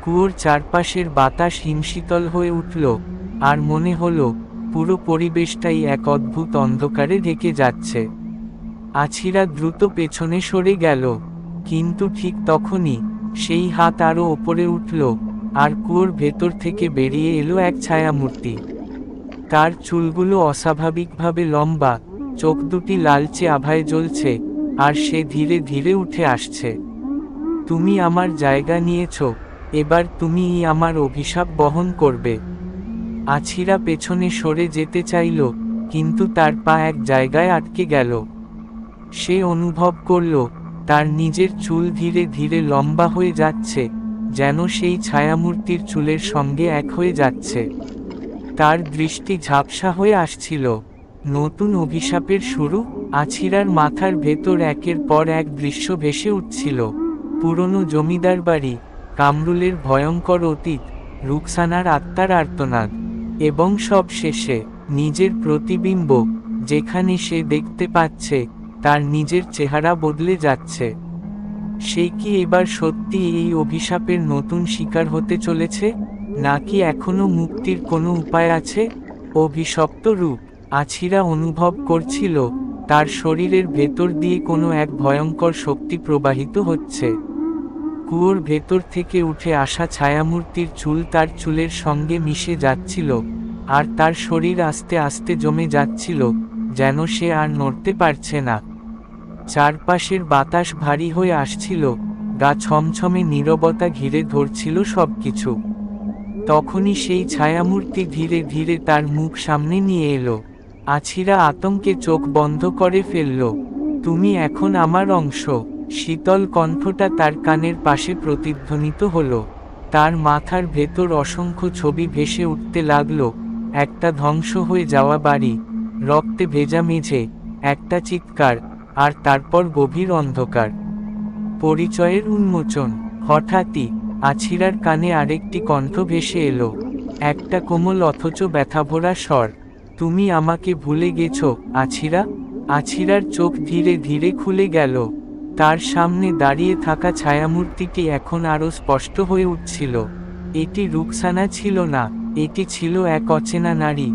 কুয়োর চারপাশের বাতাস হিমশীতল হয়ে উঠল, আর মনে হলো পুরো পরিবেশটাই এক অদ্ভুত অন্ধকারে ঢেকে যাচ্ছে। আছিরা দ্রুত পেছনে সরে গেল, কিন্তু ঠিক তখনই সেই হাত আরো ওপরে উঠল, আর কুয়োর ভেতর থেকে বেরিয়ে এলো এক ছায়ামূর্তি। তার চুলগুলো অস্বাভাবিকভাবে লম্বা, চোখ দুটি লালচে আভায় জ্বলছে, আর সে ধীরে ধীরে উঠে আসছে। তুমি আমার জায়গা নিয়েছ, এবার তুমিই আমার অভিশাপ বহন করবে। আছিরা পেছনে সরে যেতে চাইল, কিন্তু তার পা এক জায়গায় আটকে গেল। সে অনুভব করল তার নিজের চুল ধীরে ধীরে লম্বা হয়ে যাচ্ছে, যেন সেই ছায়ামূর্তির চুলের সঙ্গে এক হয়ে যাচ্ছে। তার দৃষ্টি ঝাপসা হয়ে আসছিল। নতুন অভিশাপের শুরু। আছিরার মাথার ভেতর একের পর এক দৃশ্য ভেসে উঠছিল। পুরনো জমিদার বাড়ি, কামরুলের ভয়ঙ্কর অতীত, রুকসানার আত্মার আর্তনাদ, এবং সব শেষে নিজের প্রতিবিম্ব, যেখানে সে দেখতে পাচ্ছে তার নিজের চেহারা বদলে যাচ্ছে। সে কি এবার সত্যি এই অভিশাপের নতুন শিকার হতে চলেছে, নাকি এখনো মুক্তির কোনো উপায় আছে? অভিশপ্ত রূপ। আছিরা অনুভব করছিল তার শরীরের ভেতর দিয়ে কোনো এক ভয়ঙ্কর শক্তি প্রবাহিত হচ্ছে। কুয়োর ভেতর থেকে উঠে আসা ছায়ামূর্তির চুল তার চুলের সঙ্গে মিশে যাচ্ছিল, আর তার শরীর আস্তে আস্তে জমে যাচ্ছিল, যেন সে আর নড়তে পারছে না। চারপাশের বাতাস ভারী হয়ে আসছিল, গা ছমছমে নীরবতা ঘিরে ধরছিল সবকিছু। তখনই সেই ছায়ামূর্তি ধীরে ধীরে তার মুখ সামনে নিয়ে এলো। আছিরা আতঙ্কে চোখ বন্ধ করে ফেলল। তুমি এখন আমার অংশ। শীতল কণ্ঠটা তার কানের পাশে প্রতিধ্বনিত হলো। তার মাথার ভেতর অসংখ্য ছবি ভেসে উঠতে লাগলো। একটা ধ্বংস হয়ে যাওয়া বাড়ি, রক্তে ভেজা মেঝে, একটা চিৎকার, আর তারপর গভীর অন্ধকার। পরিচয়ের উন্মোচন। হঠাৎই আছিরার কানে আরেকটি কণ্ঠ ভেসে এলো, একটা কোমল অথচ ব্যথাভরা স্বর। তুমি আমাকে ভুলে গেছো, আছিরা? আছিরার চোখ ধীরে ধীরে খুলে গেল। তার সামনে দাঁড়িয়ে থাকা ছায়ামূর্তিটি এখন আরো স্পষ্ট হয়ে উঠছিল। এটি রুকসানা ছিল না, এটি ছিল এক অচেনা নারী।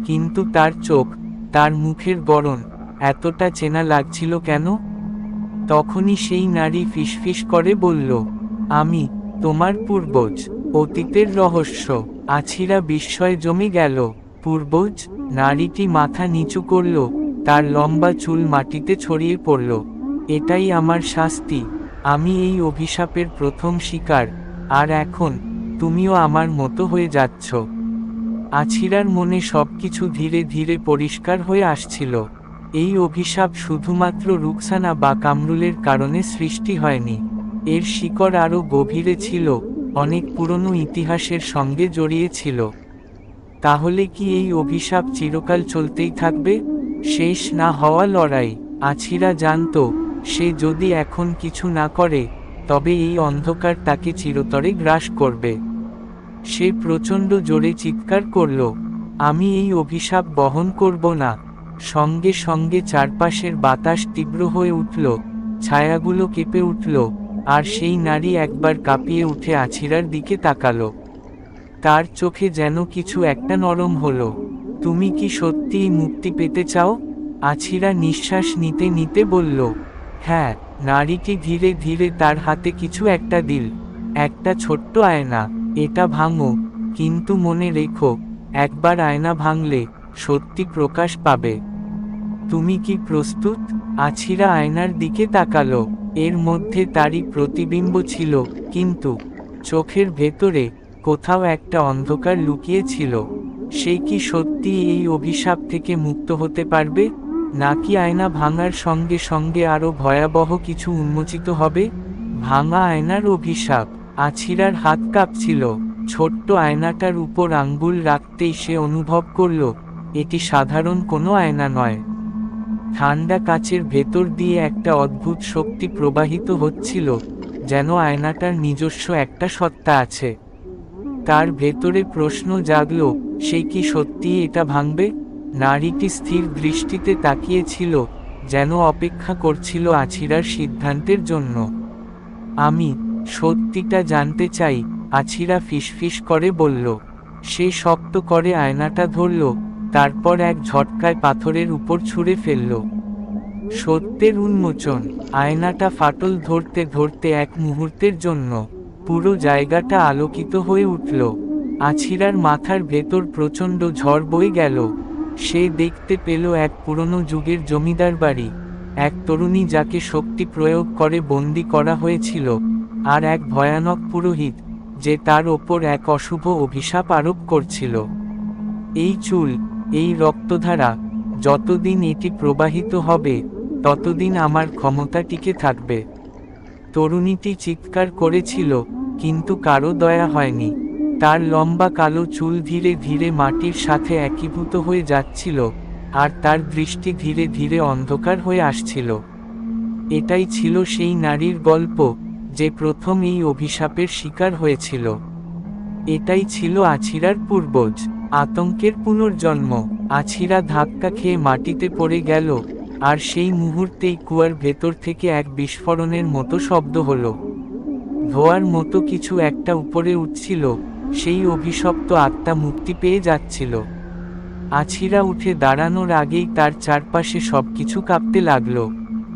কিন্তু তার চোখ, তার মুখের গড়ন এতটা চেনা লাগছিল কেন? তখনই সেই নারী ফিসফিস করে বলল, আমি তোমার পূর্বজ। অতীতের রহস্য। আছিরা বিস্ময়ে জমে গেল। পূর্বজ? নারীটি মাথা নিচু করল, তার লম্বা চুল মাটিতে ছড়িয়ে পড়ল। এটাই আমার শাস্তি। আমি এই অভিশাপের প্রথম শিকার, আর এখন তুমিও আমার মতো হয়ে যাচ্ছ। আছিরার মনে সবকিছু ধীরে ধীরে পরিষ্কার হয়ে আসছিল। এই অভিশাপ শুধুমাত্র রুকসানা বা কামরুলের কারণে সৃষ্টি হয়নি। এর শিকড় আরও গভীরে ছিল, অনেক পুরনো ইতিহাসের সঙ্গে জড়িয়ে ছিল। তাহলে কি এই অভিশাপ চিরকাল চলতেই থাকবে? শেষ না হওয়া লড়াই। আছিরা জানত, সে যদি এখন কিছু না করে, তবে এই অন্ধকার তাকে চিরতরে গ্রাস করবে। সে প্রচণ্ড জোরে চিৎকার করল, আমি এই অভিশাপ বহন করব না। সঙ্গে সঙ্গে চারপাশের বাতাস তীব্র হয়ে উঠল, ছায়াগুলো কেঁপে উঠল, আর সেই নারী একবার কাঁপিয়ে উঠে আছিরার দিকে তাকালো। তার চোখে যেন কিছু একটা নরম হলো। তুমি কি সত্যিই মুক্তি পেতে চাও? আছিরা নিঃশ্বাস নিতে নিতে বলল, হ্যাঁ। নারীটি ধীরে ধীরে তার হাতে কিছু একটা দিল, একটা ছোট্ট আয়না। এটা ভাঙো, কিন্তু মনে রেখো, একবার আয়না ভাঙলে সত্যি প্রকাশ পাবে। তুমি কি প্রস্তুত? আছিরা আয়নার দিকে তাকালো। এর মধ্যে তারই প্রতিবিম্ব ছিল, কিন্তু চোখের ভেতরে কোথাও একটা অন্ধকার লুকিয়ে ছিল। সে কি সত্যি এই অভিশাপ থেকে মুক্ত হতে পারবে, নাকি আয়না ভাঙার সঙ্গে সঙ্গে আরও ভয়াবহ কিছু উন্মোচিত হবে? ভাঙা আয়নার অভিশাপ। আছিরার হাত কাঁপছিল। ছোট্ট আয়নাটার উপর আঙ্গুল রাখতেই সে অনুভব করল, এটি সাধারণ কোনো আয়না নয়। ঠান্ডা কাচের ভেতর দিয়ে একটা অদ্ভুত শক্তি প্রবাহিত হচ্ছিল, যেন আয়নাটার নিজস্ব একটা সত্তা আছে। তার ভেতরে প্রশ্ন জাগল, সে কি সত্যিই এটা ভাঙবে? নারীটি স্থির দৃষ্টিতে তাকিয়েছিল, যেন অপেক্ষা করছিল আছিরার সিদ্ধান্তের জন্য। আমি সত্যিটা জানতে চাই, আছিরা ফিসফিস করে বলল। সে শক্ত করে আয়নাটা ধরল, তারপর এক ঝটকায় পাথরের উপর ছুঁড়ে ফেলল। সত্যের উন্মোচন। আয়নাটা ফাটল ধরতে ধরতে এক মুহূর্তের জন্য পুরো জায়গাটা আলোকিত হয়ে উঠল। আছিরার মাথার ভেতর প্রচণ্ড ঝড় বয়ে গেল। সে দেখতে পেল এক পুরনো যুগের জমিদার বাড়ি, এক তরুণী যাকে শক্তি প্রয়োগ করে বন্দি করা হয়েছিল, আর এক ভয়ানক পুরোহিত যে তার ওপর এক অশুভ অভিশাপ আরোপ করছিল। এই চুল, এই রক্তধারা, যতদিন এটি প্রবাহিত হবে ততদিন আমার ক্ষমতা টিকে থাকবে। তরুণীটি চিৎকার করেছিল, কিন্তু কারো দয়া হয়নি। তার লম্বা কালো চুল ধীরে ধীরে মাটির সাথে একীভূত হয়ে যাচ্ছিল, আর তার দৃষ্টি ধীরে ধীরে অন্ধকার হয়ে আসছিল। এটাই ছিল সেই নারীর গল্প যে প্রথম এই অভিশাপের শিকার হয়েছিল। এটাই ছিল আছিরার পূর্বজ, আতঙ্কের পুনর্জন্ম। আছিরা ধাক্কা খেয়ে মাটিতে পড়ে গেল, আর সেই মুহূর্তেই কুয়ার ভেতর থেকে এক বিস্ফোরণের মতো শব্দ হলো। ধোঁয়ার মতো কিছু একটা উপরে উঠছিল, সেই অভিশপ্ত আত্মা মুক্তি পেয়ে যাচ্ছিল। আছিরা উঠে দাঁড়ানোর আগেই তার চারপাশে সবকিছু কাঁপতে লাগলো।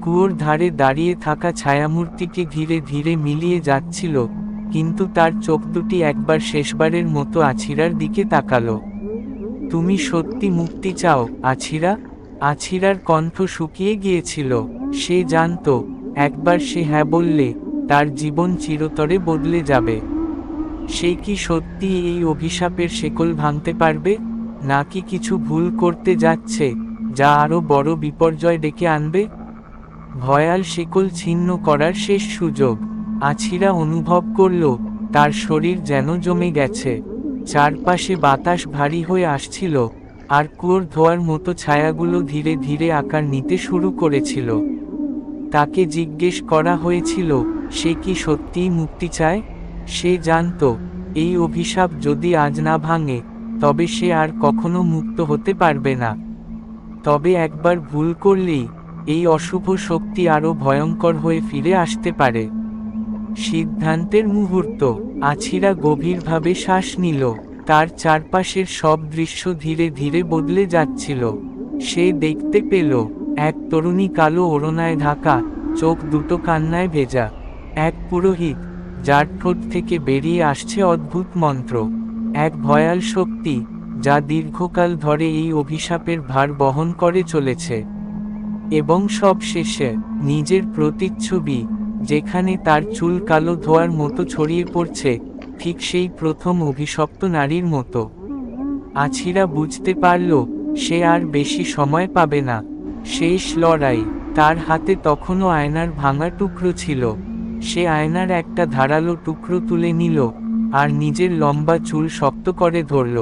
কুয়োর ধারে দাঁড়িয়ে থাকা ছায়ামূর্তিটি ধীরে ধীরে মিলিয়ে যাচ্ছিল, কিন্তু তার চোখ দুটি একবার শেষবারের মতো আছিরার দিকে তাকালো। তুমি সত্যি মুক্তি চাও, আছিরা? আছিরার কণ্ঠ শুকিয়ে গিয়েছিল। সে জানত, একবার সে হ্যাঁ বললে তার জীবন চিরতরে বদলে যাবে। সে কি সত্যি এই অভিশাপের শেকল ভাঙতে পারবে, নাকি কিছু ভুল করতে যাচ্ছে যা আরও বড় বিপর্যয় ডেকে আনবে? ভয়াল শেকল ছিন্ন করার শেষ সুযোগ। আছিরা অনুভব করল তার শরীর যেন জমে গেছে। চারপাশে বাতাস ভারী হয়ে আসছিল, আর কুয়োর ধোঁয়ার মতো ছায়াগুলো ধীরে ধীরে আকার নিতে শুরু করেছিল। তাকে জিজ্ঞেস করা হয়েছিল সে কি সত্যিই মুক্তি চায়। সে জানত এই অভিশাপ যদি আজ না ভাঙে তবে সে আর কখনো মুক্ত হতে পারবে না। তবে একবার ভুল করলেই এই অশুভ শক্তি আরও ভয়ঙ্কর হয়ে ফিরে আসতে পারে। সিদ্ধান্তের মুহূর্ত। আছিরা গভীরভাবে শ্বাস নিল। তার চারপাশের সব দৃশ্য ধীরে ধীরে বদলে যাচ্ছিল। সে দেখতে পেল এক তরুণী কালো ওড়নায় ঢাকা, চোখ দুটো কান্নায় ভেজা। এক পুরোহিত যার ঠোঁট থেকে বেরিয়ে আসছে অদ্ভুত মন্ত্র। এক ভয়াল শক্তি যা দীর্ঘকাল ধরে এই অভিশাপের ভার বহন করে চলেছে। এবং সবশেষে নিজের প্রতিচ্ছবি, যেখানে তার চুল কালো ধোঁয়ার মতো ছড়িয়ে পড়ছে, ঠিক সেই প্রথম অভিশপ্ত নারীর মতো। আছিরা বুঝতে পারল সে আর বেশি সময় পাবে না। শেষ লড়াই। তার হাতে তখনও আয়নার ভাঙা টুকরো ছিল। সে আয়নার একটা ধারালো টুকরো তুলে নিল, আর নিজের লম্বা চুল শক্ত করে ধরল।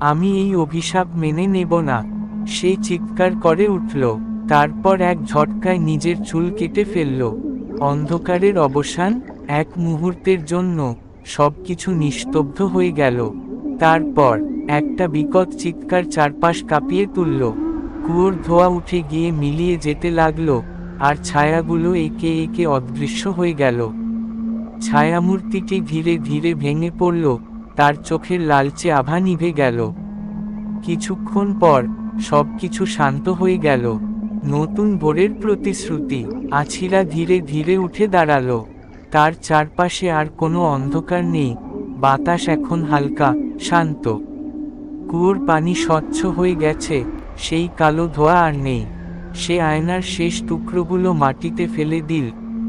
আমি এই অভিশাপ মেনে নেব না, সে চিৎকার করে উঠল। তারপর এক ঝটকায় নিজের চুল কেটে ফেলল। অন্ধকারের অবসান। এক মুহূর্তের জন্য সবকিছু নিস্তব্ধ হয়ে গেল। তারপর একটা বিকট চিৎকার চারপাশ কাঁপিয়ে তুলল। কুয়োর ধোঁয়া উঠে গিয়ে মিলিয়ে যেতে লাগলো, আর ছায়াগুলো একে একে অদৃশ্য হয়ে গেল। ছায়ামূর্তিটি ধীরে ধীরে ভেঙে পড়ল, তার চোখের লালচে আভা নিভে গেল। কিছুক্ষণ পর সবকিছু শান্ত হয়ে গেল। নতুন ভোরের প্রতিশ্রুতি। আছিরা ধীরে ধীরে উঠে দাঁড়ালো। তার চারপাশে আর কোনো অন্ধকার নেই, বাতাস এখন হালকা, শান্ত। কুয়োর পানি স্বচ্ছ হয়ে গেছে, সেই কালো ধোঁয়া আর নেই। সে আয়নার শেষ টুকরোগুলো মাটিতে ফেলে দিল,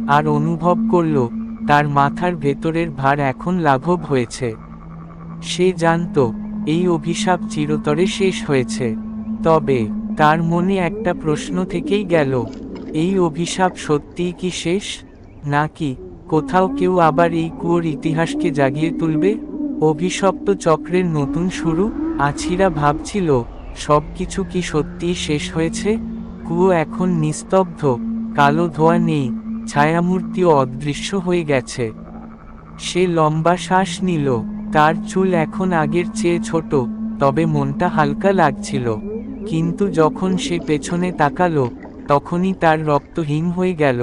আর অনুভব করল তার মাথার ভেতরের ভার এখন লাঘব হয়েছে। সে জানত এই অভিশাপ চিরতরে শেষ হয়েছে। তবে তার মনে একটা প্রশ্ন থেকেই গেল, এই অভিশাপ সত্যিই কি শেষ, নাকি কোথাও কেউ আবার এই কুয়োর ইতিহাসকে জাগিয়ে তুলবে? অভিশপ্ত চক্রের নতুন শুরু। আছিরা ভাবছিল সবকিছু কি সত্যিই শেষ হয়েছে। কুয়ো এখন নিস্তব্ধ, কালো ধোঁয়া নেই, ছায়ামূর্তিও অদৃশ্য হয়ে গেছে। সে লম্বা শ্বাস নিল। তার চুল এখন আগের চেয়ে ছোট, তবে মনটা হালকা লাগছিল। কিন্তু যখন সে পেছনে তাকালো, তখনই তার রক্ত হিম হয়ে গেল।